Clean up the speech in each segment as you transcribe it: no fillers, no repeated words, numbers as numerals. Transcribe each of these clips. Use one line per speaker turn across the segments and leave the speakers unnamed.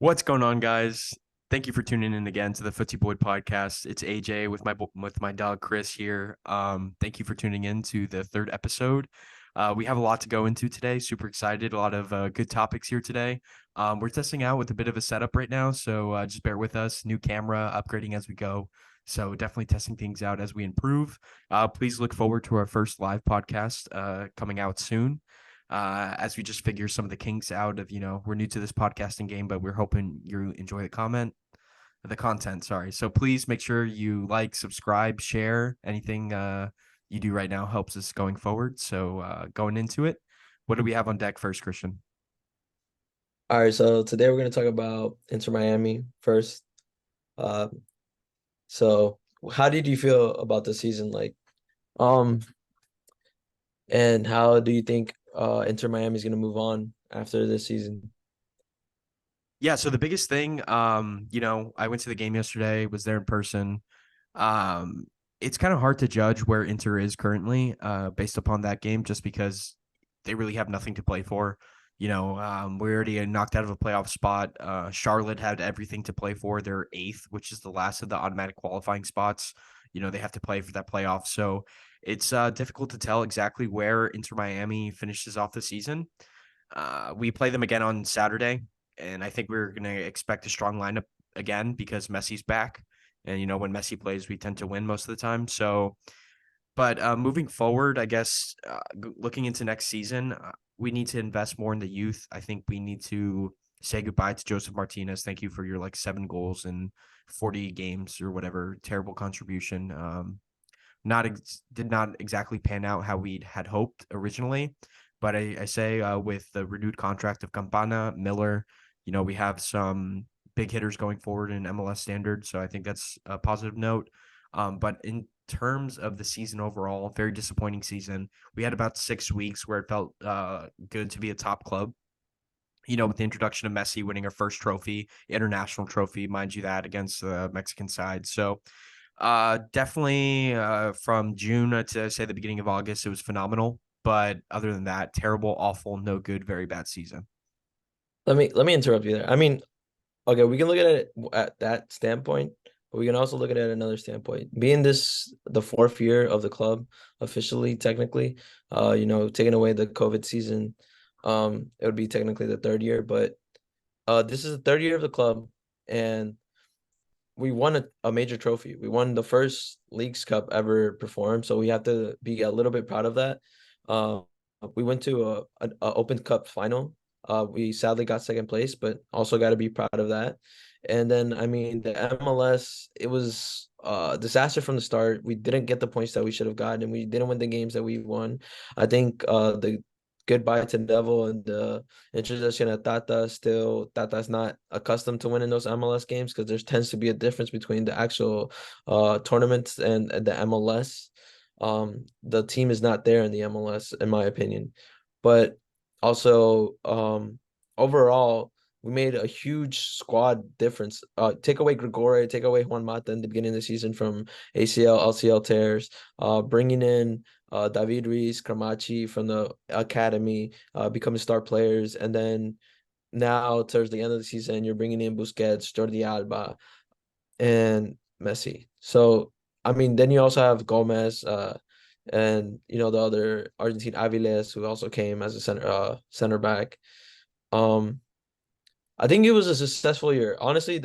What's going on, guys? Thank you for tuning in again to the Footsy Boy podcast. It's AJ with my dog Chris here. Thank you for tuning in to the third episode. We have a lot to go into today. Super excited. A lot of good topics here today. We're testing out with a bit of a setup right now, so just bear with us. New camera, upgrading as we go. So definitely testing things out as we improve. Please look forward to our first live podcast coming out soon as we just figure some of the kinks out of, we're new to this podcasting game, but we're hoping you enjoy the content. Sorry. So please make sure you like, subscribe, share. Anything you do right now helps us going forward. So going into it, what do we have on deck first, Christian?
All right, so today we're going to talk about Inter Miami first. Uh, so how did you feel about the season, um, and how do you think Inter Miami is going to move on after this season?
Yeah, so the biggest thing, I went to the game yesterday, was there in person. Um, it's kind of hard to judge where Inter is currently, based upon that game, just because they really have nothing to play for. We already knocked out of a playoff spot. Charlotte had everything to play for. They're eighth, which is the last of the automatic qualifying spots. They have to play for that playoff. So it's difficult to tell exactly where Inter Miami finishes off the season. We play them again on Saturday, and I think we're going to expect a strong lineup again because Messi's back. And, when Messi plays, we tend to win most of the time. So, but moving forward, I guess looking into next season, we need to invest more in the youth. I think we need to say goodbye to Joseph Martinez. Thank you for your 7 goals in 40 games or whatever terrible contribution. Did not exactly pan out how we had hoped originally. But I say with the renewed contract of Campana, Miller, we have some big hitters going forward in MLS standard. So I think that's a positive note. But in terms of the season overall, very disappointing season. We had about 6 weeks where it felt good to be a top club. With the introduction of Messi winning our first trophy, international trophy, mind you, that against the Mexican side. So definitely from June to say the beginning of August, it was phenomenal. But other than that, terrible, awful, no good, very bad season.
Let me interrupt you there. I mean, okay, we can look at it at that standpoint, but we can also look at it at another standpoint. Being this the fourth year of the club officially, technically, taking away the COVID season, it would be technically the third year, but this is the third year of the club, and we won a major trophy. We won the first Leagues Cup ever performed, so we have to be a little bit proud of that. Uh, we went to a Open Cup final. We sadly got second place, but also got to be proud of that. And then, I mean, the MLS, it was a disaster from the start. We didn't get the points that we should have gotten, and we didn't win the games that we won. I think the goodbye to Neville and the introduction of Tata. Still, Tata's not accustomed to winning those MLS games because there tends to be a difference between the actual tournaments and the MLS. The team is not there in the MLS, in my opinion. But also, overall, we made a huge squad difference. Take away Grigore, take away Juan Mata in the beginning of the season from ACL, LCL tears. Bringing in David Ruiz, Cramachi from the academy, becoming star players, and then now towards the end of the season, you're bringing in Busquets, Jordi Alba, and Messi. So I mean, then you also have Gomez, and the other Argentine Aviles who also came as a center back. Um, I think it was a successful year. Honestly,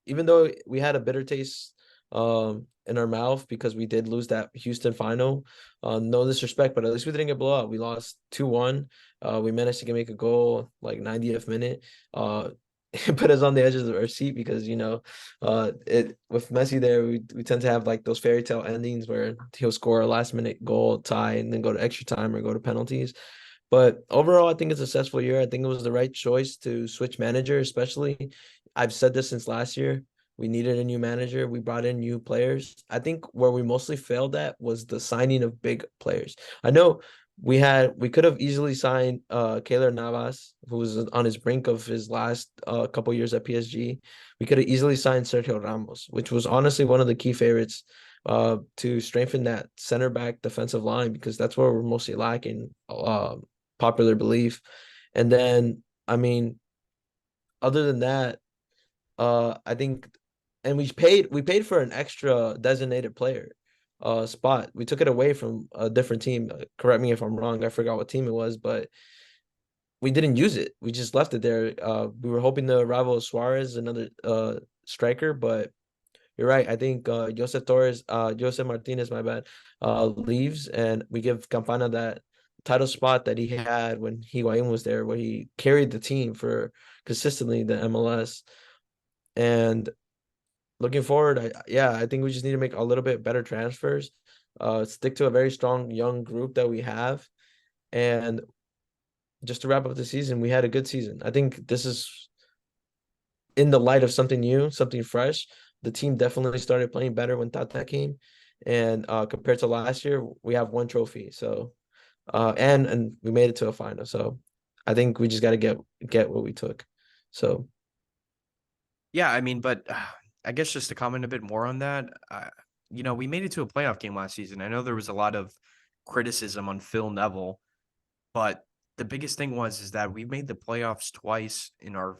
even though we had a bitter taste in our mouth because we did lose that Houston final. No disrespect, but at least we didn't get blown out. We lost 2-1. We managed to make a goal like 90th minute. It put us on the edges of our seat because it with Messi there, we tend to have like those fairy tale endings where he'll score a last minute goal, tie, and then go to extra time or go to penalties. But overall, I think it's a successful year. I think it was the right choice to switch manager, especially. I've said this since last year. We needed a new manager. We brought in new players. I think where we mostly failed at was the signing of big players. I know we could have easily signed Keylor Navas, who was on his brink of his last couple years at PSG. We could have easily signed Sergio Ramos, which was honestly one of the key favorites to strengthen that center back defensive line because that's where we're mostly lacking. Popular belief. And then, I mean, other than that, I think, and we paid for an extra designated player spot. We took it away from a different team. Correct me if I'm wrong. I forgot what team it was, but we didn't use it. We just left it there. We were hoping to rival Suarez, another striker, but you're right. I think Joseph Martinez, my bad, leaves, and we give Campana that title spot that he had when Higuain was there, where he carried the team for consistently the MLS. And looking forward, I think we just need to make a little bit better transfers, stick to a very strong young group that we have, and just to wrap up the season, we had a good season. I think this is in the light of something new, something fresh. The team definitely started playing better when Tata came, and compared to last year, we have one trophy. So, and we made it to a final. So, I think we just got to get what we took. So,
Yeah, I mean, but I guess just to comment a bit more on that, we made it to a playoff game last season. I know there was a lot of criticism on Phil Neville, but the biggest thing is that we made the playoffs twice in our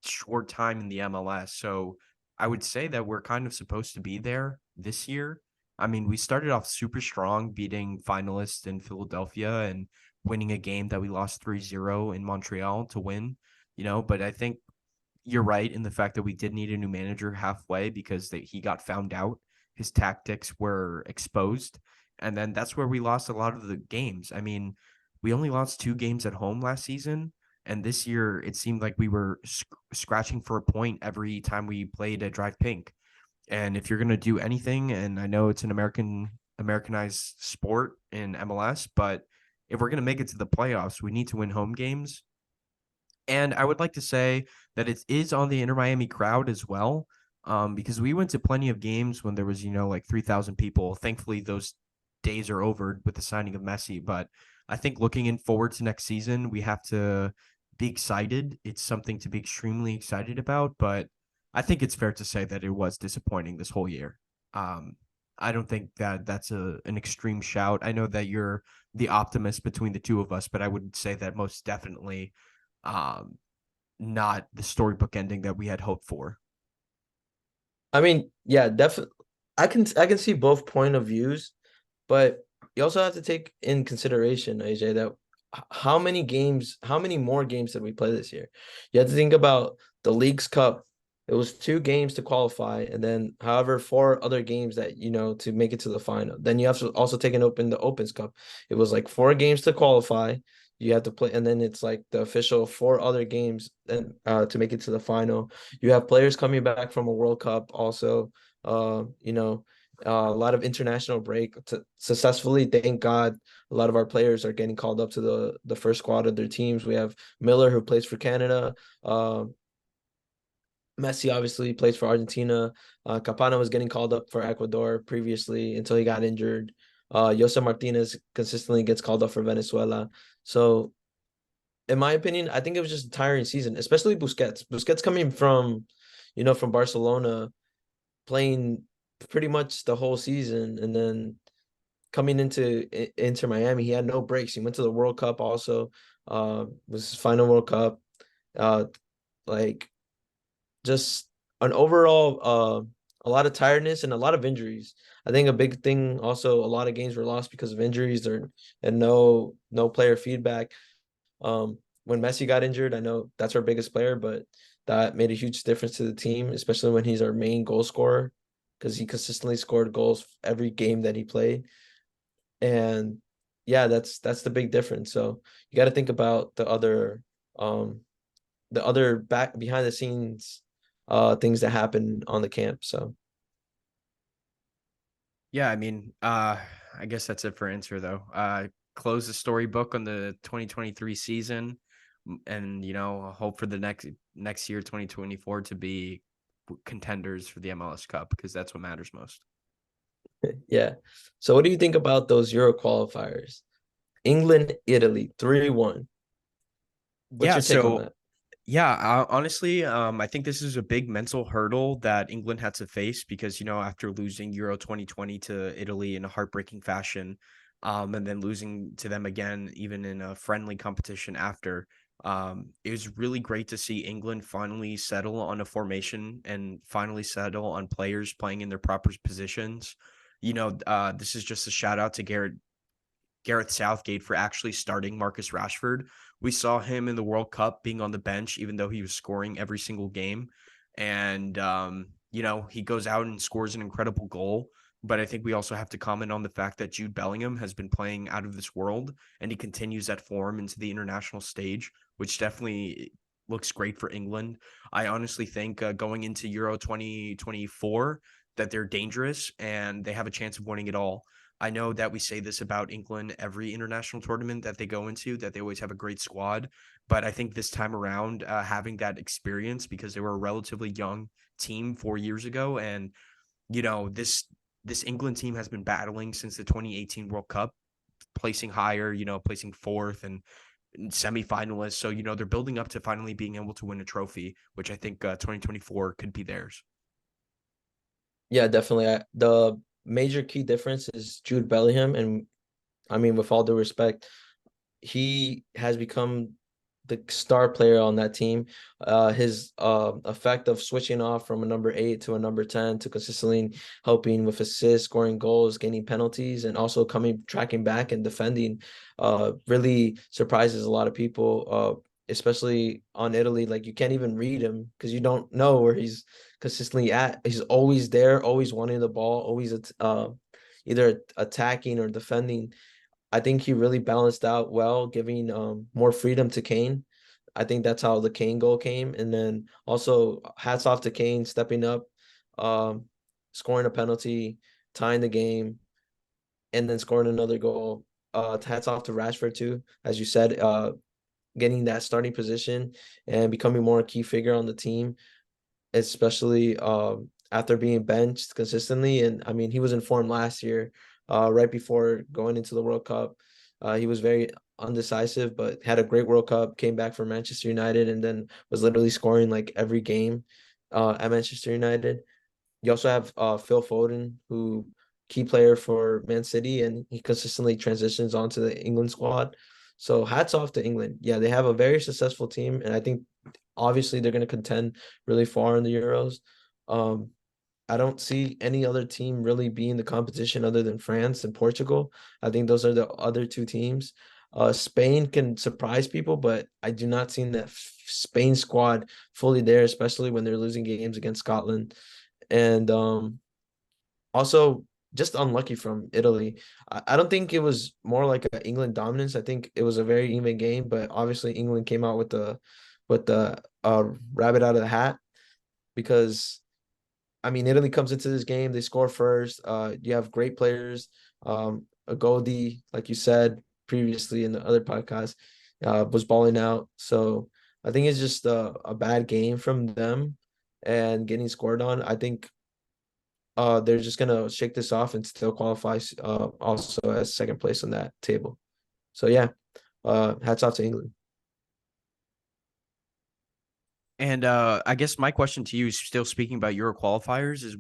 short time in the MLS. So I would say that we're kind of supposed to be there this year. I mean, we started off super strong, beating finalists in Philadelphia and winning a game that we lost 3-0 in Montreal to win, but I think you're right in the fact that we did need a new manager halfway because he got found out. His tactics were exposed. And then that's where we lost a lot of the games. I mean, we only lost 2 games at home last season. And this year, it seemed like we were scratching for a point every time we played a drive pink. And if you're going to do anything, and I know it's an Americanized sport in MLS, but if we're going to make it to the playoffs, we need to win home games. And I would like to say that it is on the Inter Miami crowd as well, because we went to plenty of games when there was, like 3,000 people. Thankfully, those days are over with the signing of Messi. But I think looking in forward to next season, we have to be excited. It's something to be extremely excited about. But I think it's fair to say that it was disappointing this whole year. Um, I don't think that that's an extreme shout. I know that you're the optimist between the two of us, but I would say that most definitely um, not the storybook ending that we had hoped for.
I mean, yeah, definitely. I can see both point of views, but you also have to take in consideration, AJ, that how many more games did we play this year? You have to think about the League's Cup. It was 2 games to qualify, and then however 4 other games that to make it to the final. Then you have to also take an open the Opens Cup. It was like 4 games to qualify. You have to play, and then it's like the official 4 other games and to make it to the final. You have players coming back from a World Cup also. Uh, you know, a lot of international break to successfully. Thank God, a lot of our players are getting called up to the first squad of their teams. We have Miller who plays for Canada. Messi obviously plays for Argentina. Capana was getting called up for Ecuador previously until he got injured. Jose Martinez consistently gets called up for Venezuela. So, in my opinion, I think it was just a tiring season, especially Busquets. Busquets coming from Barcelona, playing pretty much the whole season, and then coming into Miami, he had no breaks. He went to the World Cup also. Was his final World Cup. Uh, like just an overall a lot of tiredness and a lot of injuries. I think a big thing also a lot of games were lost because of injuries or and no player feedback. When Messi got injured, I know that's our biggest player, but that made a huge difference to the team, especially when he's our main goal scorer because he consistently scored goals every game that he played. And yeah, that's the big difference. So you got to think about um the other back behind the scenes things that happen on the camp. So
Yeah, I mean, I guess that's it for answer though. Close the storybook on the 2023 season, and hope for the next year, 2024, to be contenders for the MLS Cup because that's what matters most.
yeah. So what do you think about those Euro qualifiers? England, Italy, 3-1. What's
Yeah,
your take on
so
that?
yeah, honestly, I think this is a big mental hurdle that England had to face because, after losing Euro 2020 to Italy in a heartbreaking fashion, and then losing to them again, even in a friendly competition after, It was really great to see England finally settle on a formation and finally settle on players playing in their proper positions. This is just a shout out to Gareth Southgate for actually starting Marcus Rashford. We saw him in the World Cup being on the bench, even though he was scoring every single game. And, he goes out and scores an incredible goal. But I think we also have to comment on the fact that Jude Bellingham has been playing out of this world and he continues that form into the international stage, which definitely looks great for England. I honestly think going into Euro 2024 that they're dangerous and they have a chance of winning it all. I know that we say this about England every international tournament that they go into, that they always have a great squad. But I think this time around, having that experience because they were a relatively young team 4 years ago, and this England team has been battling since the 2018 World Cup, placing higher, placing fourth and semifinalists. So they're building up to finally being able to win a trophy, which I think 2024 could be theirs.
Yeah, definitely. The major key difference is Jude Bellingham, and I mean, with all due respect, he has become the star player on that team. His effect of switching off from a number 8 to a number 10 to consistently helping with assists, scoring goals, gaining penalties, and also coming tracking back and defending really surprises a lot of people. Especially on Italy, like you can't even read him because you don't know where he's consistently at. He's always there, always wanting the ball, always either attacking or defending. I think he really balanced out well, giving more freedom to Kane. I think that's how the Kane goal came. And then also hats off to Kane stepping up, um, scoring a penalty, tying the game, and then scoring another goal. Hats off to Rashford too, as you said, getting that starting position and becoming more a key figure on the team, especially after being benched consistently. And I mean, he was informed last year, right before going into the World Cup. He was very undecisive, but had a great World Cup, came back for Manchester United, and then was literally scoring like every game at Manchester United. You also have Phil Foden, who key player for Man City, and he consistently transitions onto the England squad. So hats off to England. Yeah, they have a very successful team, and I think obviously they're going to contend really far in the Euros. Um, I don't see any other team really being the competition other than France and Portugal. I think those are the other two teams. Spain can surprise people, but I do not see that Spain squad fully there, especially when they're losing games against Scotland. And also just unlucky from Italy. I don't think it was more like an England dominance. I think it was a very even game, but obviously England came out with the rabbit out of the hat because I mean Italy comes into this game, they score first. You have great players. A Goldie, like you said previously in the other podcast, was balling out. So I think it's just a bad game from them and getting scored on. I think they're just gonna shake this off and still qualify also as second place on that table. So yeah, hats off to England.
And I guess my question to you is still speaking about Euro qualifiers is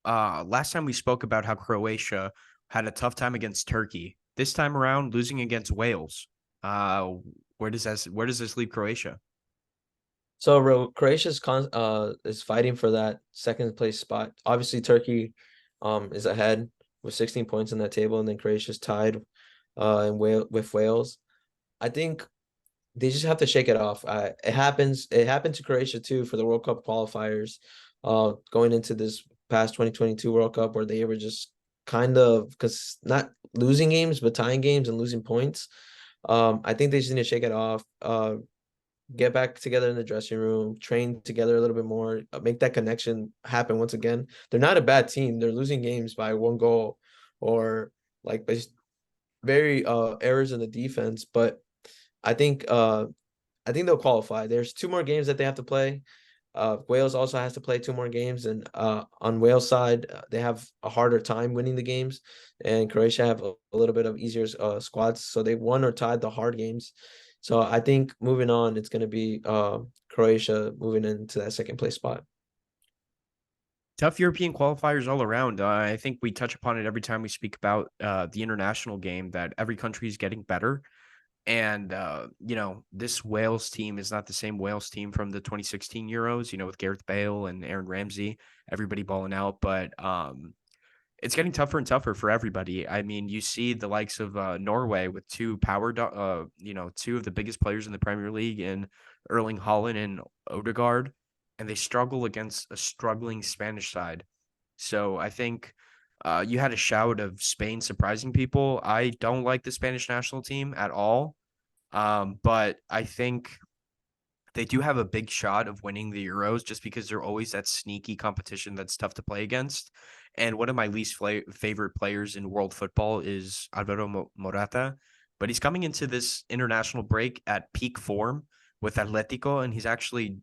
last time we spoke about how Croatia had a tough time against Turkey. This time around, losing against Wales. Uh, where does this leave Croatia?
So Croatia's is fighting for that second place spot. Obviously, Turkey is ahead with 16 points on that table, and then Croatia's tied with Wales. I think they just have to shake it off. It happens. It happened to Croatia too for the World Cup qualifiers, going into this past 2022 World Cup where they were just kind of because not losing games but tying games and losing points. I think they just need to shake it off. Get back together in the dressing room, train together a little bit more, make that connection happen once again. They're not a bad team. They're losing games by one goal or like very errors in the defense, but I think uh I think they'll qualify. There's two more games that they have to play. Wales also has to play two more games, and on Wales' side, they have a harder time winning the games, and Croatia have a little bit of easier squads, so they won or tied the hard games. So I think moving on, it's going to be Croatia moving into that second place spot.
Tough European qualifiers all around. I think we touch upon it every time we speak about the international game that every country is getting better. And this Wales team is not the same Wales team from the 2016 Euros, with Gareth Bale and Aaron Ramsey, everybody balling out. But it's getting tougher and tougher for everybody. I mean, you see the likes of Norway with two of the biggest players in the Premier League in Erling Haaland and Odegaard, and they struggle against a struggling Spanish side. So I think you had a shout of Spain surprising people. I don't like the Spanish national team at all, but I think they do have a big shot of winning the Euros just because they're always that sneaky competition that's tough to play against. And one of my least favorite players in world football is Alvaro Morata, but he's coming into this international break at peak form with Atletico, and he's actually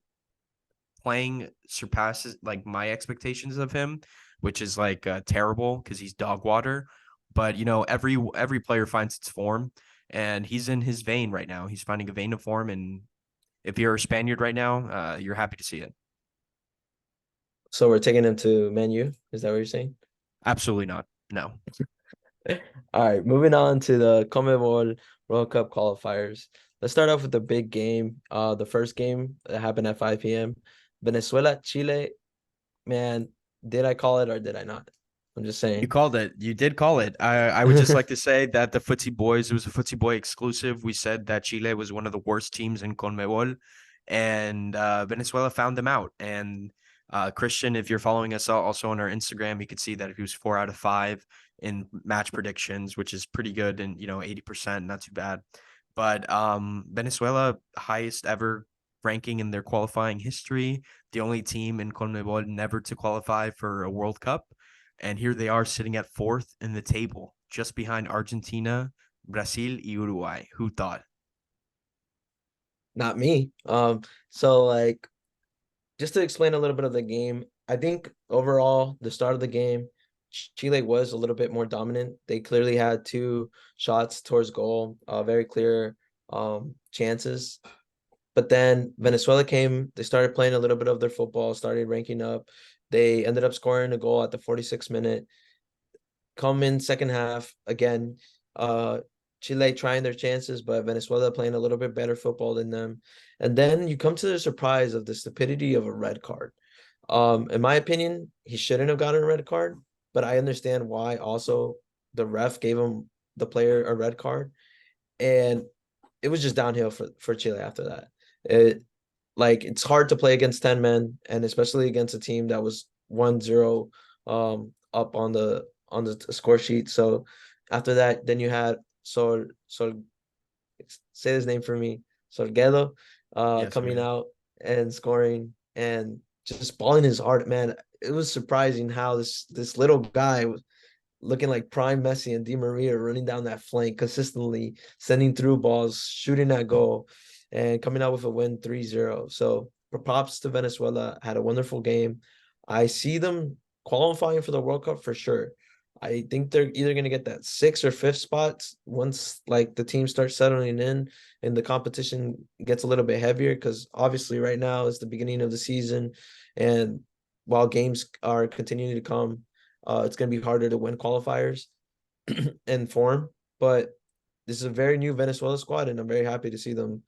playing surpasses like my expectations of him, which is like terrible because he's dog water. But every player finds its form, and he's in his vein right now. He's finding a vein of form, and if you're a Spaniard right now, you're happy to see it.
So we're taking him to Man U. Is that what you're saying?
Absolutely not. No.
All right, moving on to the CONMEBOL World Cup qualifiers. Let's start off with the big game. The first game that happened at 5 p.m. Venezuela, Chile. Man, did I call it or did I not? I'm just
You
saying.
called it. You did call it. I would just like to say that the Footsy Boys, it was a Footsy Boy exclusive. We said that Chile was one of the worst teams in CONMEBOL, and Venezuela found them out. And Christian, if you're following us also on our Instagram, you could see that he was 4 out of 5 in match predictions, which is pretty good, and 80%, not too bad. But Venezuela, highest ever ranking in their qualifying history, the only team in CONMEBOL never to qualify for a World Cup, and here they are sitting at fourth in the table, just behind Argentina, Brazil, and Uruguay. Who thought?
Not me. So like just to explain a little bit of the game, I think overall the start of the game, Chile was a little bit more dominant. They clearly had two shots towards goal, very clear chances. But then Venezuela came, they started playing a little bit of their football, started ranking up. They ended up scoring a goal at the 46th minute. Come in second half again. Chile trying their chances, but Venezuela playing a little bit better football than them. And then you come to the surprise of the stupidity of a red card. In my opinion, he shouldn't have gotten a red card, but I understand why also the ref gave him the player a red card. And it was just downhill for Chile after that. It's hard to play against 10 men, and especially against a team that was 1-0 up on the score sheet. So after that, then you had Sol say his name for me, Sorgedo,
Yes,
coming
okay.
out and scoring and just balling his heart, man. It was surprising how this little guy was looking like prime Messi and Di Maria running down that flank consistently, sending through balls, shooting that goal, and coming out with a win 3-0. So props to Venezuela. Had a wonderful game. I see them qualifying for the World Cup for sure. I think they're either going to get that sixth or fifth spots once like the team starts settling in and the competition gets a little bit heavier because obviously right now is the beginning of the season and while games are continuing to come, it's going to be harder to win qualifiers and form. But this is a very new Venezuela squad, and I'm very happy to see them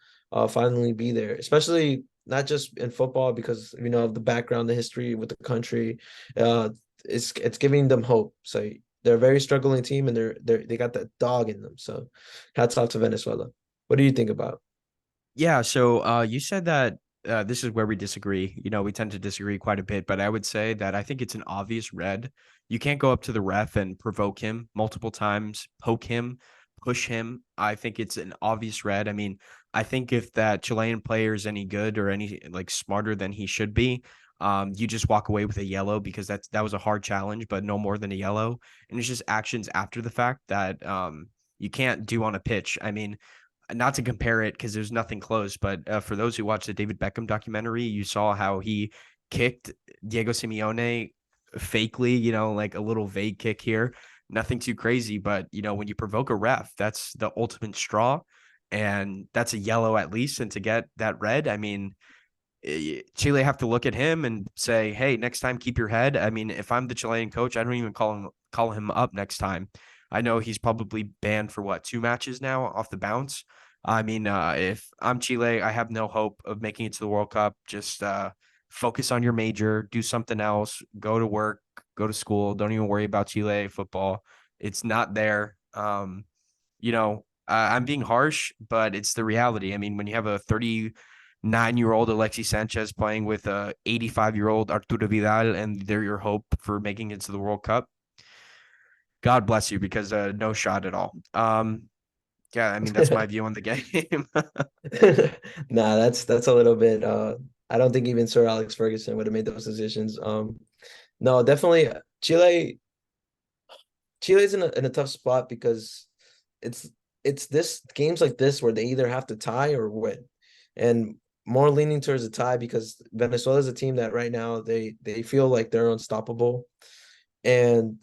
finally be there, especially not just in football because of the background, the history with the country. Uh, it's giving them hope. So they're a very struggling team, and they got that dog in them. So hats off to Venezuela. What do you think about?
Yeah, so you said that this is where we disagree. We tend to disagree quite a bit, but I would say that I think it's an obvious red. You can't go up to the ref and provoke him multiple times, poke him, push him. I think it's an obvious red. I mean, I think if that Chilean player is any good or any like smarter than he should be, you just walk away with a yellow because that was a hard challenge, but no more than a yellow. And it's just actions after the fact that you can't do on a pitch. I mean, not to compare it because there's nothing close, but for those who watched the David Beckham documentary, you saw how he kicked Diego Simeone fakely, like a little vague kick here. Nothing too crazy, but when you provoke a ref, that's the ultimate straw, and that's a yellow at least. And to get that red, I mean, Chile have to look at him and say, "Hey, next time, keep your head." I mean, if I'm the Chilean coach, I don't even call him up next time. I know he's probably banned for what 2 matches now off the bounce. I mean, if I'm Chile, I have no hope of making it to the World Cup. Just focus on your major, do something else, go to work, go to school. Don't even worry about Chile football. It's not there. I'm being harsh, but it's the reality. I mean, when you have a 39-year-old Alexis Sanchez playing with a 85-year-old Arturo Vidal, and they're your hope for making it to the World Cup, God bless you, because no shot at all. Yeah, I mean that's my view on the game.
Nah, that's a little bit I don't think even Sir Alex Ferguson would have made those decisions. No, definitely Chile's in a tough spot because it's it's this games like this where they either have to tie or win. And more leaning towards a tie because Venezuela is a team that right now they feel like they're unstoppable. And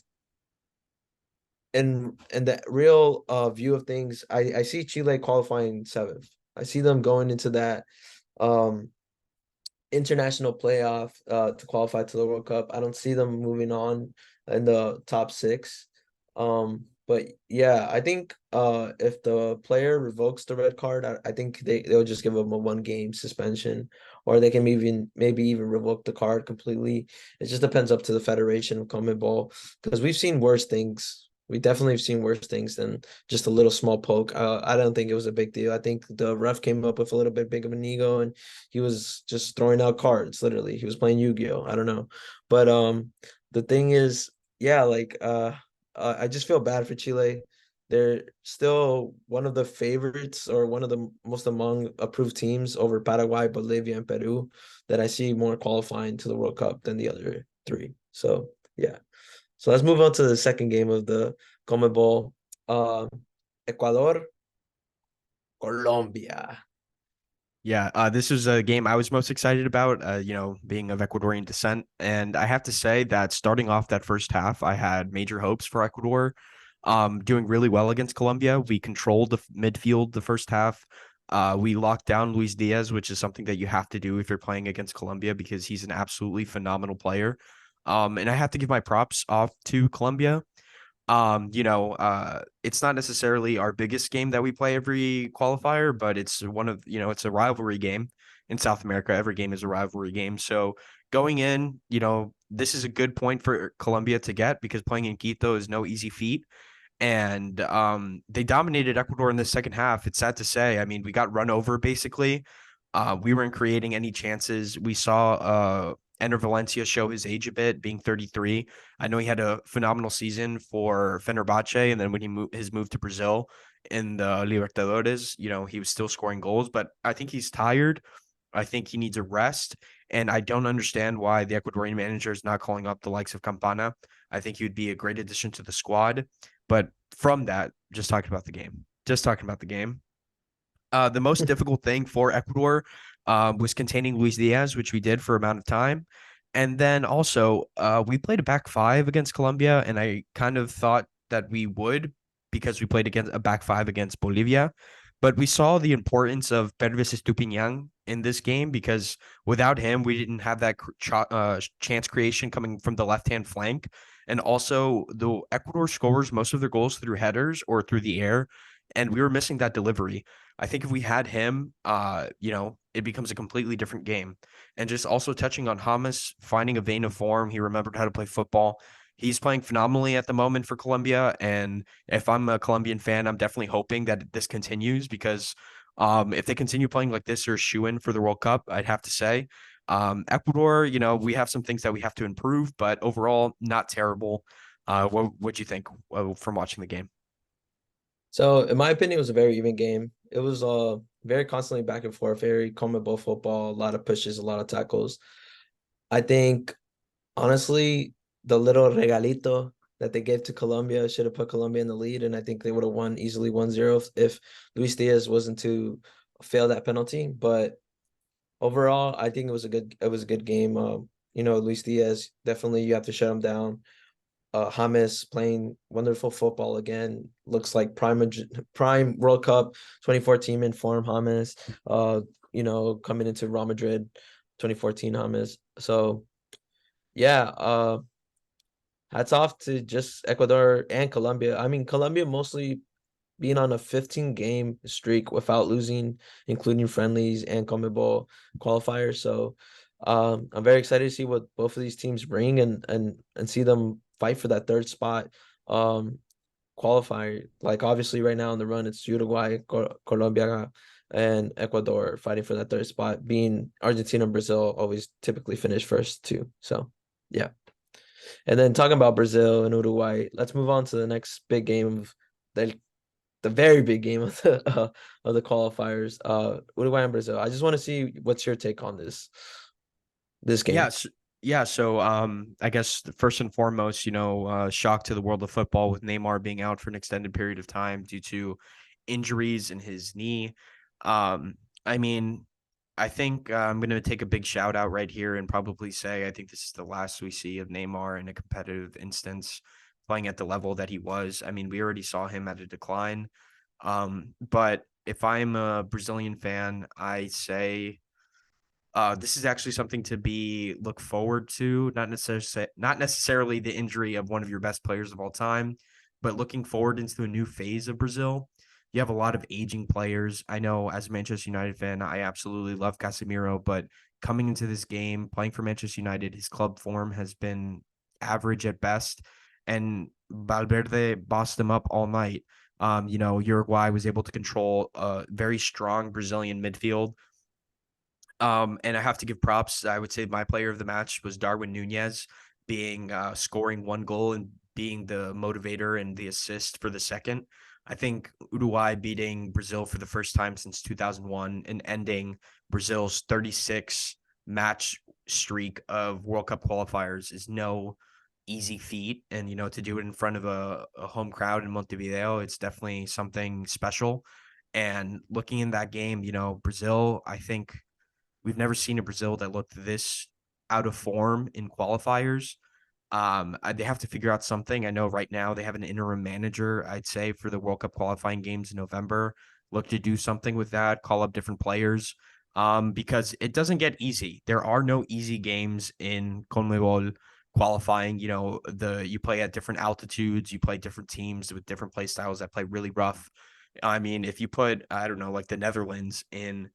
and the real view of things, I see Chile qualifying seventh. I see them going into that um international playoff to qualify to the World Cup. I don't see them moving on in the top six. But yeah, I think if the player revokes the red card, I think they'll just give them a 1 game suspension, or they can maybe even revoke the card completely. It just depends up to the Federation of CONMEBOL because we've seen worse things. We definitely have seen worse things than just a little small poke. I don't think it was a big deal. I think the ref came up with a little bit big of an ego, and he was just throwing out cards. Literally, he was playing Yu-Gi-Oh. I don't know, but the thing is, yeah, like I just feel bad for Chile. They're still one of the favorites or one of the most among approved teams over Paraguay, Bolivia, and Peru that I see more qualifying to the World Cup than the other three. So yeah. So let's move on to the second game of the CONMEBOL. Uh, Ecuador, Colombia.
Yeah, this was a game I was most excited about, being of Ecuadorian descent. And I have to say that starting off that first half, I had major hopes for Ecuador, doing really well against Colombia. We controlled the midfield the first half. We locked down Luis Diaz, which is something that you have to do if you're playing against Colombia because he's an absolutely phenomenal player. And I have to give my props off to Colombia. It's not necessarily our biggest game that we play every qualifier, but it's it's a rivalry game in South America. Every game is a rivalry game. So going in, this is a good point for Colombia to get because playing in Quito is no easy feat. And they dominated Ecuador in the second half. It's sad to say. I mean, we got run over basically. We weren't creating any chances. We saw Ender Valencia show his age a bit, being 33. I know he had a phenomenal season for Fenerbahce, and then when his move to Brazil in the Libertadores, he was still scoring goals. But I think he's tired. I think he needs a rest, and I don't understand why the Ecuadorian manager is not calling up the likes of Campana. I think he would be a great addition to the squad. But from that, just talking about the game, just talking about the game. The most difficult thing for Ecuador was containing Luis Diaz, which we did for amount of time. And then also, we played a back five against Colombia, and I kind of thought that we would because we played against a back five against Bolivia. But we saw the importance of Pervis Estupiñán in this game because without him, we didn't have that chance creation coming from the left hand flank. And also, the Ecuador scores most of their goals through headers or through the air, and we were missing that delivery. I think if we had him, it becomes a completely different game. And just also touching on Hamas finding a vein of form, he remembered how to play football. He's playing phenomenally at the moment for Colombia, and if I'm a Colombian fan, I'm definitely hoping that this continues because if they continue playing like this, they're a shoo-in for the World Cup. I'd have to say. Ecuador, we have some things that we have to improve, but overall, not terrible. What'd you think from watching the game?
So in my opinion, it was a very even game. It was very constantly back and forth, very CONMEBOL football, a lot of pushes, a lot of tackles. I think honestly, the little regalito that they gave to Colombia should have put Colombia in the lead, and I think they would have won easily 1-0 if Luis Diaz wasn't to fail that penalty. But overall, I think it was a good game. Luis Diaz, definitely you have to shut him down. James playing wonderful football again. Looks like prime World Cup 2014 in form. James, coming into Real Madrid 2014 James. So yeah, hats off to just Ecuador and Colombia. I mean, Colombia mostly being on a 15-game streak without losing, including friendlies and CONMEBOL qualifiers. So I'm very excited to see what both of these teams bring and see them fight for that third spot. Um, qualifier. Like obviously right now in the run, it's Uruguay, Colombia, and Ecuador fighting for that third spot. Being Argentina and Brazil always typically finish first too. So yeah. And then talking about Brazil and Uruguay, let's move on to the next big game of the very big game of the qualifiers. Uruguay and Brazil. I just want to see what's your take on this game.
Yes. Yeah. So, I guess first and foremost, shock to the world of football with Neymar being out for an extended period of time due to injuries in his knee. Um, I mean, I think I'm going to take a big shout out right here and probably say I think this is the last we see of Neymar in a competitive instance playing at the level that he was. I mean, we already saw him at a decline. But if I'm a Brazilian fan, I say this is actually something to be look forward to, not necessarily the injury of one of your best players of all time, but looking forward into a new phase of Brazil. You have a lot of aging players. I know as a Manchester United fan, I absolutely love Casemiro, but coming into this game, playing for Manchester United, his club form has been average at best, and Valverde bossed him up all night. Uruguay was able to control a very strong Brazilian midfield, and I have to give props. I would say my player of the match was Darwin Nunez, being scoring one goal and being the motivator and the assist for the second. I think Uruguay beating Brazil for the first time since 2001 and ending Brazil's 36 match streak of World Cup qualifiers is no easy feat. And, to do it in front of a home crowd in Montevideo, it's definitely something special. And looking in that game, Brazil, I think we've never seen a Brazil that looked this out of form in qualifiers. They have to figure out something. I know right now they have an interim manager, I'd say, for the World Cup qualifying games in November. Look to do something with that, call up different players, because it doesn't get easy. There are no easy games in CONMEBOL qualifying. You play at different altitudes, you play different teams with different play styles that play really rough. I mean, if you put, I don't know, like the Netherlands in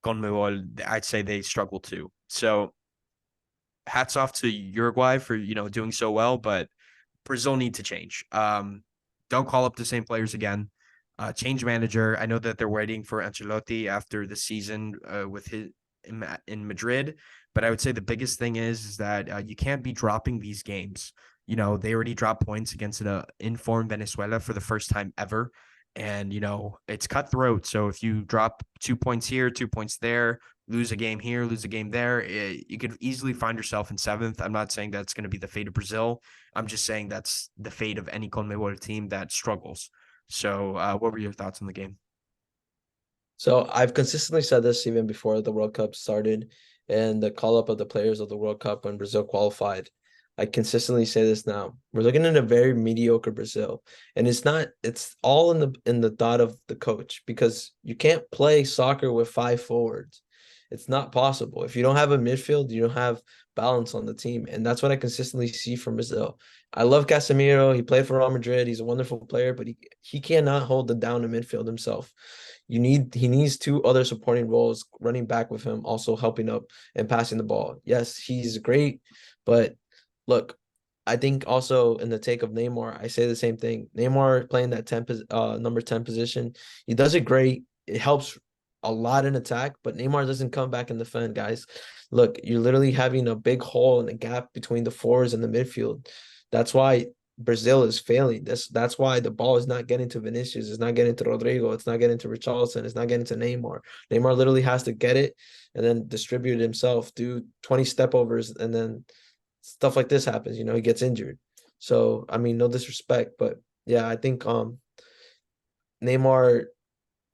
CONMEBOL, I'd say they struggle too. So hats off to Uruguay for doing so well, but Brazil need to change. Don't call up the same players again. Change manager. I know that they're waiting for Ancelotti after the season with his in Madrid, but I would say the biggest thing is that you can't be dropping these games. They already dropped points against an informed Venezuela for the first time ever. And, it's cutthroat. So if you drop 2 points here, 2 points there, lose a game here, lose a game there, you could easily find yourself in seventh. I'm not saying that's going to be the fate of Brazil. I'm just saying that's the fate of any CONMEBOL team that struggles. So, what were your thoughts on the game?
So I've consistently said this even before the World Cup started and the call up of the players of the World Cup when Brazil qualified. I consistently say this now. We're looking at a very mediocre Brazil. And it's all in the thought of the coach because you can't play soccer with five forwards. It's not possible. If you don't have a midfield, you don't have balance on the team. And that's what I consistently see from Brazil. I love Casemiro. He played for Real Madrid. He's a wonderful player, but he cannot hold the down in midfield himself. He needs two other supporting roles, running back with him, also helping up and passing the ball. Yes, he's great, but look, I think also in the take of Neymar, I say the same thing. Neymar playing that number 10 position, he does it great. It helps a lot in attack, but Neymar doesn't come back and defend, guys. Look, you're literally having a big hole in the gap between the forwards and the midfield. That's why Brazil is failing. That's why the ball is not getting to Vinicius, it's not getting to Rodrigo, it's not getting to Richarlison, it's not getting to Neymar. Neymar literally has to get it and then distribute it himself, do 20 step overs, and then stuff like this happens. He gets injured. So I mean, no disrespect, but yeah, I think Neymar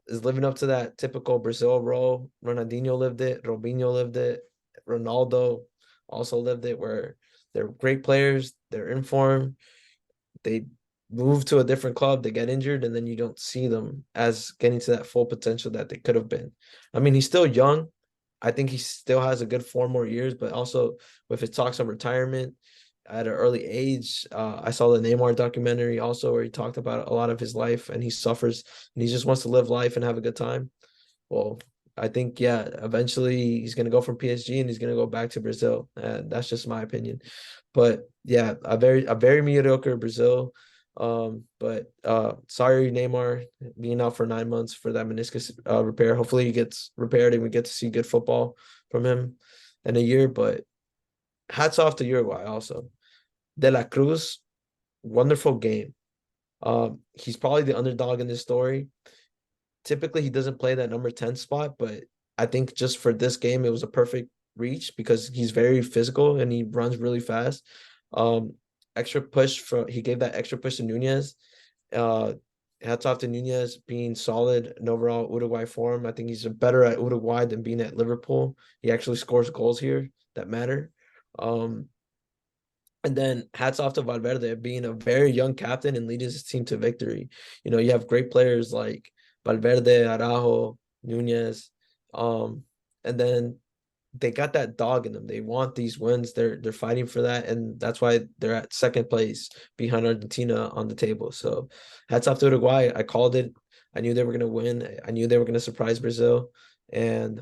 is living up to that typical Brazil role. Ronaldinho lived it, Robinho lived it, Ronaldo also lived it, where they're great players, they're in form, they move to a different club, they get injured, and then you don't see them as getting to that full potential that they could have been. I mean, he's still young. I think he still has a good 4 more years, but also with his talks of retirement, at an early age. I saw the Neymar documentary also where he talked about a lot of his life and he suffers and he just wants to live life and have a good time. Well, I think yeah, eventually he's gonna go from PSG and he's gonna go back to Brazil. And that's just my opinion. But yeah, a very mediocre Brazil. But sorry, Neymar being out for 9 months for that meniscus repair. Hopefully he gets repaired and we get to see good football from him in a year. But hats off to Uruguay also. De La Cruz, wonderful game. He's probably the underdog in this story. Typically, he doesn't play that number 10 spot, but I think just for this game, it was a perfect reach because he's very physical and he runs really fast. Um, extra push from he gave that extra push to Nunez. Uh, hats off to Nunez being solid in overall Uruguay form. I think he's better at Uruguay than being at Liverpool. He actually scores goals here that matter. Um, and then hats off to Valverde being a very young captain and leading his team to victory. You know, you have great players like Valverde, Araujo, Nunez, and then they got that dog in them. They want these wins. They're fighting for that, and that's why they're at second place behind Argentina on the table. So, hats off to Uruguay. I called it. I knew they were gonna win. I knew they were gonna surprise Brazil, and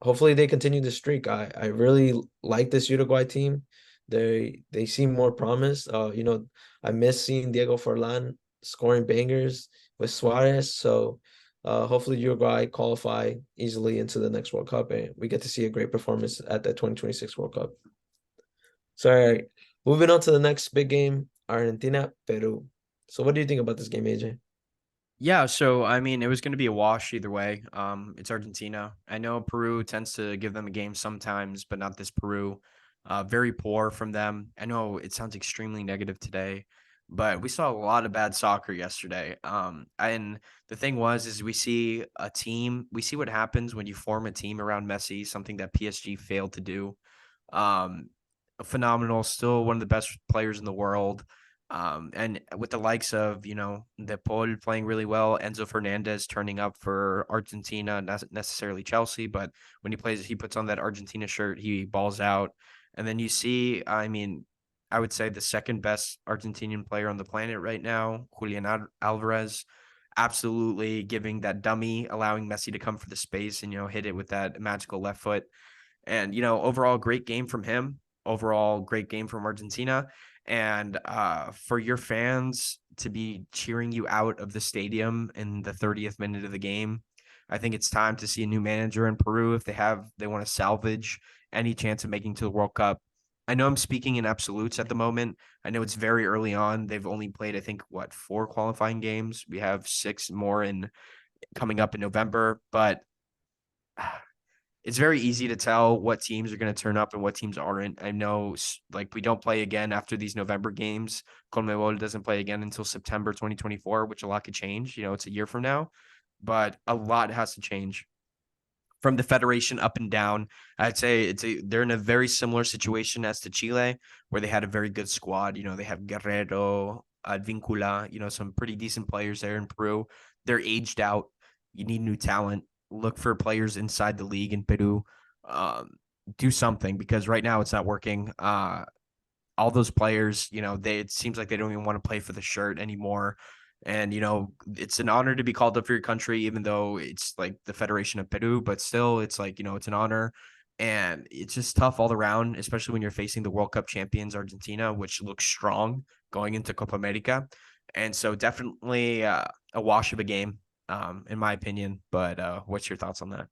hopefully they continue the streak. I really like this Uruguay team. They seem more promise. I miss seeing Diego Forlan scoring bangers with Suarez. So hopefully Uruguay qualify easily into the next World Cup and we get to see a great performance at the 2026 World Cup. So all right, moving on to the next big game, Argentina, Peru. So what do you think about this game, AJ?
Yeah, so I mean, it was going to be a wash either way. It's Argentina. I know Peru tends to give them a game sometimes, but not this Peru. Very poor from them. I know it sounds extremely negative today, but we saw a lot of bad soccer yesterday. And the thing is we see a team, we see what happens when you form a team around Messi, something that PSG failed to do. Um, Phenomenal, still one of the best players in the world. And with the likes of, De Paul playing really well, Enzo Fernandez turning up for Argentina, not necessarily Chelsea, but when he plays, he puts on that Argentina shirt, he balls out. And then you see, I mean, I would say the second best Argentinian player on the planet right now, Julian Alvarez, absolutely giving that dummy, allowing Messi to come for the space and, hit it with that magical left foot. And, overall, great game from him. Overall, great game from Argentina. And for your fans to be cheering you out of the stadium in the 30th minute of the game, I think it's time to see a new manager in Peru if they want to salvage any chance of making to the World Cup. I know I'm speaking in absolutes at the moment. I know it's very early on. They've only played, I think, 4 qualifying games. We have 6 more in coming up in November, but it's very easy to tell what teams are going to turn up and what teams aren't. I know, like, we don't play again after these November games. Conmebol doesn't play again until September 2024, which a lot could change. It's a year from now, but a lot has to change from the federation up and down. I'd say they're in a very similar situation as to Chile, where they had a very good squad. They have Guerrero, Advincula, some pretty decent players there in Peru. They're aged out. You need new talent. Look for players inside the league in Peru. Um, do something because right now it's not working. All those players, it seems like they don't even want to play for the shirt anymore. And, it's an honor to be called up for your country, even though it's like the Federation of Peru, but still it's like, it's an honor. And it's just tough all around, especially when you're facing the World Cup champions, Argentina, which looks strong going into Copa America. And so definitely a wash of a game, in my opinion. But what's your thoughts on that?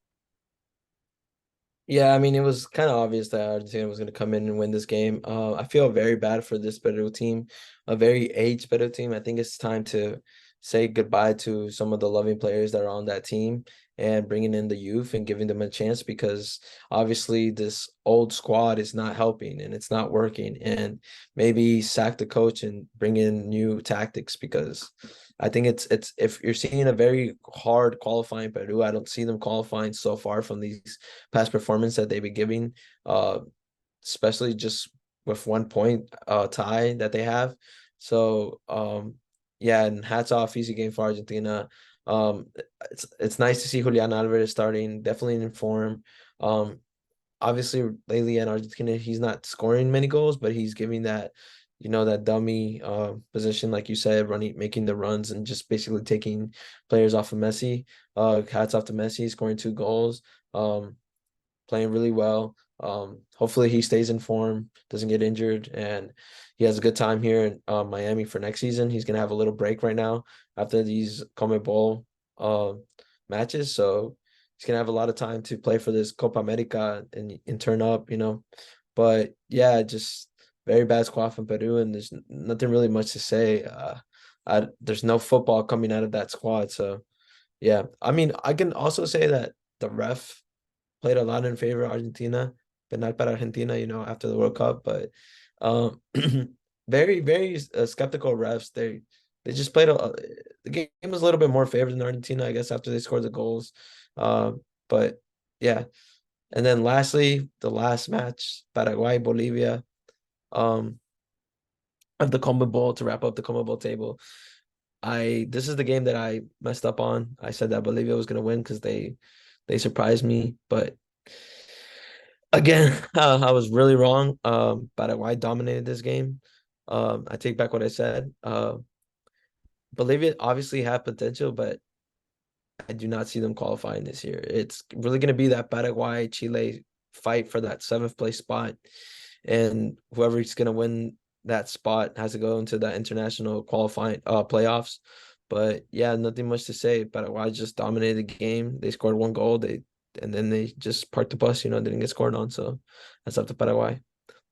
Yeah, I mean, it was kind of obvious that Argentina was going to come in and win this game. I feel very bad for this Peru team, a very aged Peru team. I think it's time to say goodbye to some of the loving players that are on that team and bringing in the youth and giving them a chance because obviously this old squad is not helping and it's not working. And maybe sack the coach and bring in new tactics because I think it's if you're seeing a very hard qualifying Peru, I don't see them qualifying so far from these past performance that they've been giving, uh, especially just with 1 point tie that they have. So yeah, and hats off, easy game for Argentina. Um, it's nice to see Julian Alvarez starting, definitely in form. Um, obviously lately in Argentina, he's not scoring many goals, but he's giving that, that dummy position, like you said, running, making the runs and just basically taking players off of Messi. Hats off to Messi, scoring 2 goals. Playing really well. Hopefully he stays in form, doesn't get injured, and he has a good time here in Miami for next season. He's gonna have a little break right now after these CONMEBOL uh, matches, so he's gonna have a lot of time to play for this Copa America and turn up. But yeah, just very bad squad from Peru, and there's nothing really much to say. There's no football coming out of that squad, so yeah. I mean, I can also say that the ref played a lot in favor of Argentina, but not para Argentina, after the World Cup. But um, very, very skeptical refs. They just played the game was a little bit more favored than Argentina, I guess, after they scored the goals. But yeah. And then lastly, the last match, Paraguay, Bolivia, um, of the CONMEBOL to wrap up the CONMEBOL table. This is the game that I messed up on. I said that Bolivia was gonna win because they surprised me, but again, I was really wrong. Paraguay dominated this game. I take back what I said. Bolivia obviously have potential, but I do not see them qualifying this year. It's really going to be that Paraguay Chile fight for that seventh place spot, and whoever's going to win that spot has to go into that international qualifying playoffs. But yeah, nothing much to say. Paraguay just dominated the game. They scored 1 goal. And then they just parked the bus. Didn't get scored on. So that's up to Paraguay.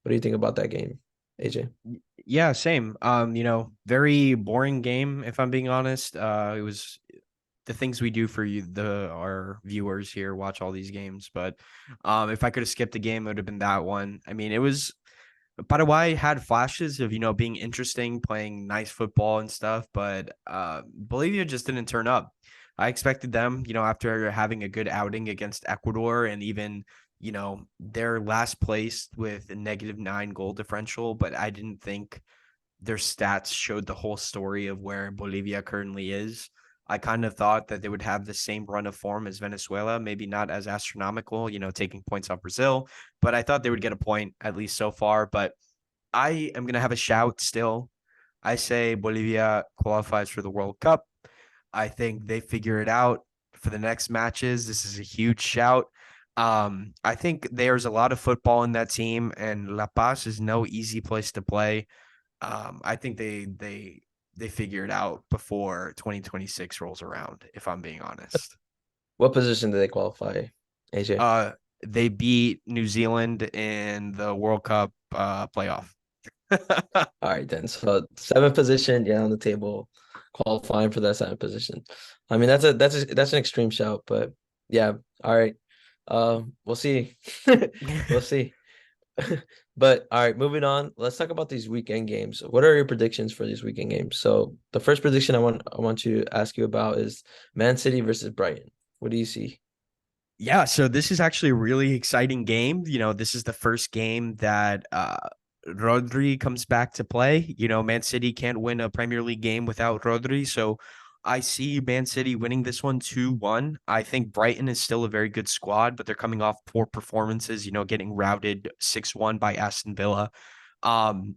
What do you think about that game, AJ?
Yeah, same. Very boring game, if I'm being honest. It was the things we do for you, our viewers here watch all these games. But if I could have skipped a game, it would have been that one. I mean, it was Paraguay had flashes of, being interesting, playing nice football and stuff, but Bolivia just didn't turn up. I expected them, after having a good outing against Ecuador and even, their last place with a -9 goal differential, but I didn't think their stats showed the whole story of where Bolivia currently is. I kind of thought that they would have the same run of form as Venezuela, maybe not as astronomical, taking points off Brazil, but I thought they would get a point at least so far. But I am going to have a shout still. I say Bolivia qualifies for the World Cup. I think they figure it out for the next matches. This is a huge shout. I think there's a lot of football in that team, and La Paz is no easy place to play. I think they figure it out before 2026 rolls around, if I'm being honest.
What position do they qualify, AJ?
Uh, they beat New Zealand in the World Cup playoff.
All right, then. So seventh position, yeah, on the table, qualifying for that seventh position. I mean, that's an extreme shout, but yeah. All right. We'll see. We'll see. But all right, moving on. Let's talk about these weekend games. What are your predictions for these weekend games? So the first prediction I want to ask you about is Man City versus Brighton. What do you see?
Yeah, so this is actually a really exciting game. This is the first game that Rodri comes back to play. Man City can't win a Premier League game without Rodri, so I see Man City winning this one 2-1. I think Brighton is still a very good squad, but they're coming off poor performances, getting routed 6-1 by Aston Villa. Um,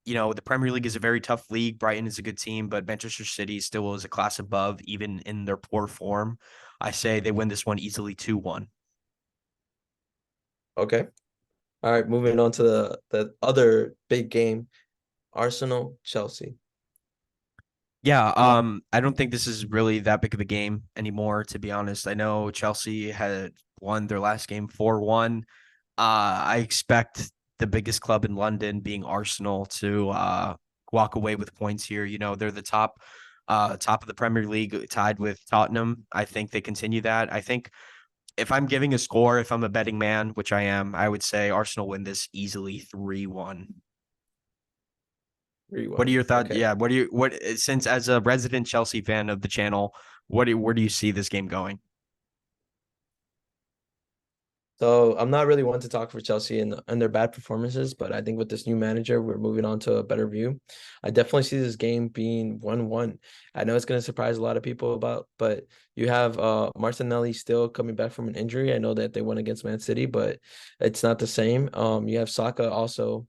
the Premier League is a very tough league. Brighton is a good team, but Manchester City still is a class above, even in their poor form. I say they win this one easily 2-1.
Okay. All right, moving on to the other big game, Arsenal Chelsea.
Yeah, I don't think this is really that big of a game anymore, to be honest. I know Chelsea had won their last game 4-1. I expect the biggest club in London, being Arsenal, to walk away with points here. They're the top of the Premier League, tied with Tottenham. I think they continue that. I think if I'm giving a score, if I'm a betting man, which I am, I would say Arsenal win this easily 3-1. What are
3-1.
your thoughts?
Okay.
Yeah, what since as a resident Chelsea fan of the channel, where do you see this game going?
So I'm not really one to talk for Chelsea and their bad performances, but I think with this new manager, we're moving on to a better view. I definitely see this game being 1-1. I know it's going to surprise a lot of people but you have Martinelli still coming back from an injury. I know that they won against Man City, but it's not the same. You have Saka also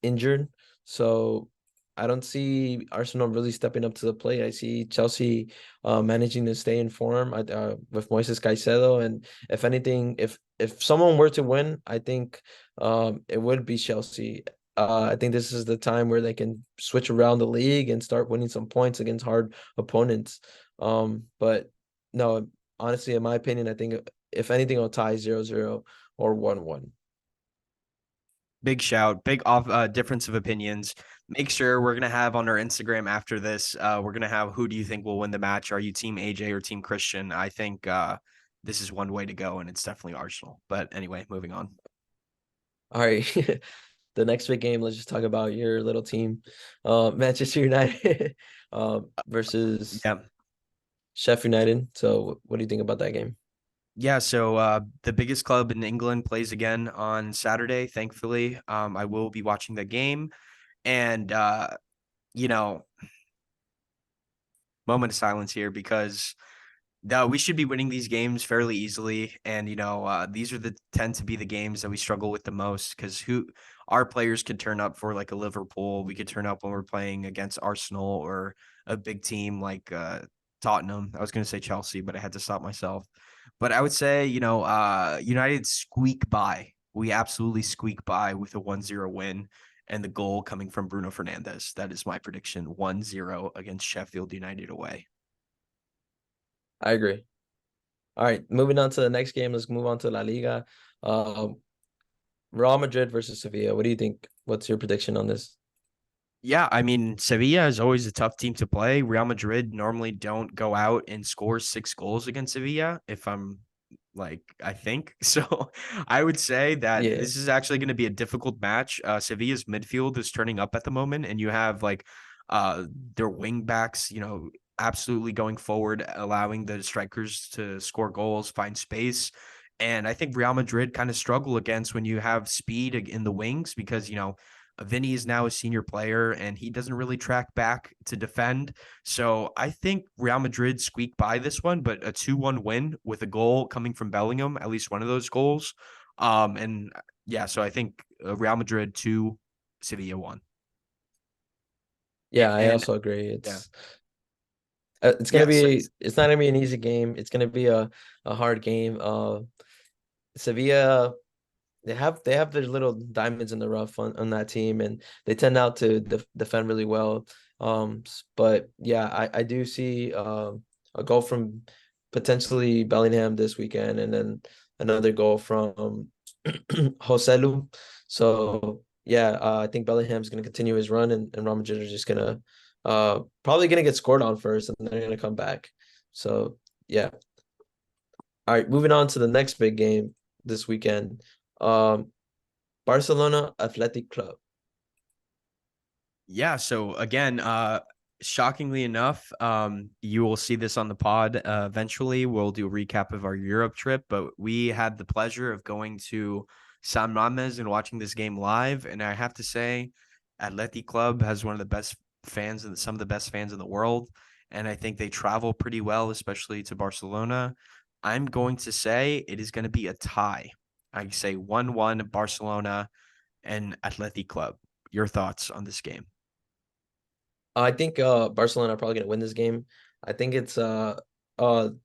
injured. So I don't see Arsenal really stepping up to the plate. I see Chelsea managing to stay in form with Moises Caicedo, and if anything, if someone were to win, I think it would be Chelsea. I think this is the time where they can switch around the league and start winning some points against hard opponents. But no, honestly, in my opinion, I think if anything, it'll tie 0-0 or 1-1.
Big shout, big off difference of opinions. Make sure we're gonna have on our Instagram after this. We're gonna have who do you think will win the match? Are you team AJ or team Christian? I think this is one way to go, and it's definitely Arsenal. But anyway, moving on.
All right. The next big game, let's just talk about your little team, Manchester United, versus
Yeah,
Sheffield United. So, what do you think about that game?
yeah. So the biggest club in England plays again on Saturday. Thankfully, I will be watching the game, and you know, moment of silence here because no, we should be winning these games fairly easily, and these are the tend to be the games that we struggle with the most because who our players could turn up for like a Liverpool, we could turn up when we're playing against Arsenal or a big team like Tottenham. I was going to say Chelsea, but I had to stop myself. But I would say United squeak by. We absolutely squeak by with a 1-0 win and the goal coming from Bruno Fernandes. That is my prediction: 1-0 against Sheffield United away.
I agree. All right, moving on to the next game. Let's move on to La Liga. Um, Real Madrid versus Sevilla. What do you think? What's your prediction on this?
Yeah, I mean, Sevilla is always a tough team to play. Real Madrid normally don't go out and score 6 goals against Sevilla, if I'm like, I think. So I would say that
Yeah,
this is actually going to be a difficult match. Sevilla's midfield is turning up at the moment, and you have like uh their wing backs, absolutely going forward, allowing the strikers to score goals, find space. And I think Real Madrid kind of struggle against when you have speed in the wings because, Vinny is now a senior player and he doesn't really track back to defend. So I think Real Madrid squeak by this one, but a 2-1 win with a goal coming from Bellingham, at least one of those goals. And yeah, so I think Real Madrid 2, Sevilla 1.
yeah, I
And
also agree.
yeah,
It's gonna
yes,
be it's not gonna be an easy game. It's gonna be a hard game. Sevilla, they have their little diamonds in the rough on that team, and they tend out to defend really well. But yeah, I do see a goal from potentially Bellingham this weekend, and then another goal from Joselu. So yeah, I think Bellingham's going to continue his run, and Real Madrid are just gonna probably gonna get scored on first, and then they're gonna come back. So yeah. All right, moving on to the next big game this weekend. Um, Barcelona Athletic Club.
yeah. So again, shockingly enough, you will see this on the pod. Eventually, we'll do a recap of our Europe trip, but we had the pleasure of going to San Mames and watching this game live. And I have to say, Athletic Club has one of the best fans and some of the best fans in the world. And I think they travel pretty well, especially to Barcelona. I'm going to say it is going to be a tie. I say 1-1 Barcelona and Athletic Club. Your thoughts on this game?
I think Barcelona are probably gonna win this game. I think it's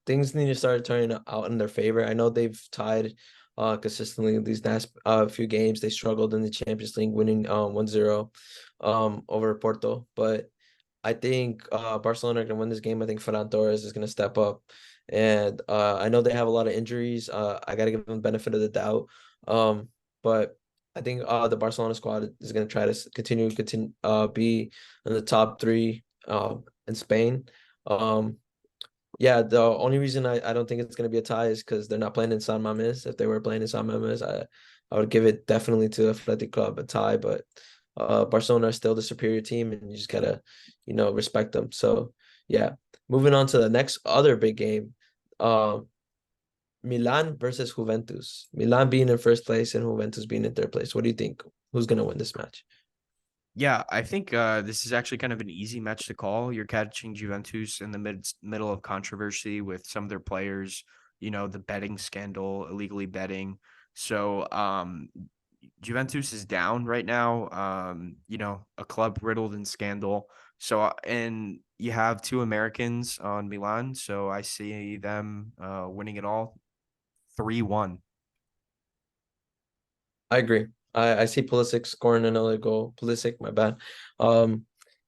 things need to start turning out in their favor. I know they've tied consistently these last few games. They struggled in the Champions League, winning 1-0 over Porto, but I think Barcelona are going to win this game. I think Ferran Torres is going to step up. And I know they have a lot of injuries. I got to give them the benefit of the doubt. But I think the Barcelona squad is going to try to continue be in the top three in Spain. Um, yeah, the only reason I don't think it's going to be a tie is because they're not playing in San Mames. If they were playing in San Mames, I would give it definitely to Athletic Club a tie. But Barcelona is still the superior team, and you just gotta, respect them. So yeah, moving on to the next other big game, um, Milan versus Juventus. Milan being in first place and Juventus being in third place. What do you think? Who's gonna win this match?
Yeah, I think this is actually kind of an easy match to call. You're catching Juventus in the middle of controversy with some of their players, the betting scandal, illegally betting. So Juventus is down right now, a club riddled in scandal. So, and you have two Americans on Milan. So I see them winning it all 3-1.
I agree. I see Pulisic scoring another goal. Pulisic, my bad. Um,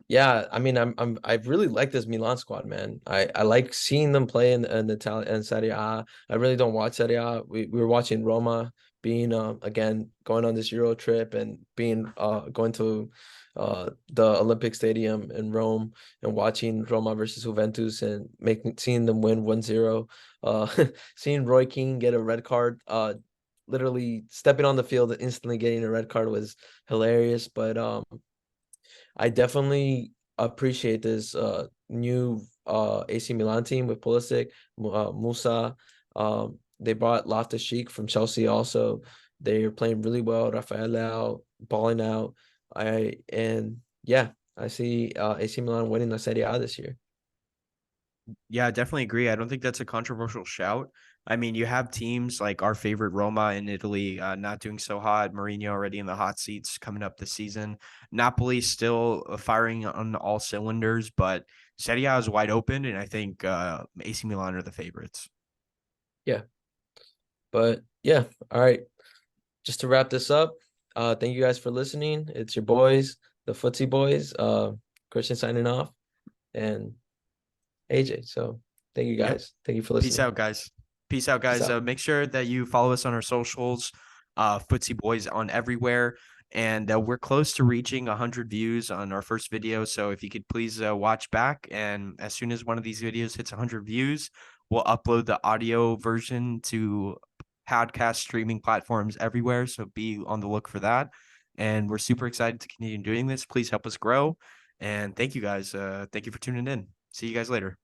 yeah, I mean, I really like this Milan squad, man. I like seeing them play in Italia and Serie A. I really don't watch Serie A. We were watching Roma being again going on this Euro trip and being going to the Olympic Stadium in Rome and watching Roma versus Juventus and making seeing them win 1-0. Seeing Roy Keane get a red card literally stepping on the field and instantly getting a red card was hilarious. But I definitely appreciate this new AC Milan team with Pulisic, Musa. They brought Loftus-Cheek from Chelsea also. They're playing really well. Rafael balling out. Yeah, I see AC Milan winning the Serie A this year.
Yeah, I definitely agree. I don't think that's a controversial shout. I mean, you have teams like our favorite Roma in Italy not doing so hot. Mourinho already in the hot seats coming up this season. Napoli still firing on all cylinders, but Serie A is wide open, and I think AC Milan are the favorites.
Yeah, but yeah, all right. Just to wrap this up, thank you guys for listening. It's your boys, the Footsy Boys. Christian signing off and AJ. So thank you
Yep.
guys. Thank you for
Peace
listening.
out, guys. Peace out,
Peace
guys.
out.
Make sure that you follow us on our socials, Footsie Boys on everywhere. And we're close to reaching 100 views on our first video. So if you could please watch back. And as soon as one of these videos hits 100 views, we'll upload the audio version to podcast streaming platforms everywhere. So be on the look for that. And we're super excited to continue doing this. Please help us grow. And thank you guys. Thank you for tuning in. See you guys later.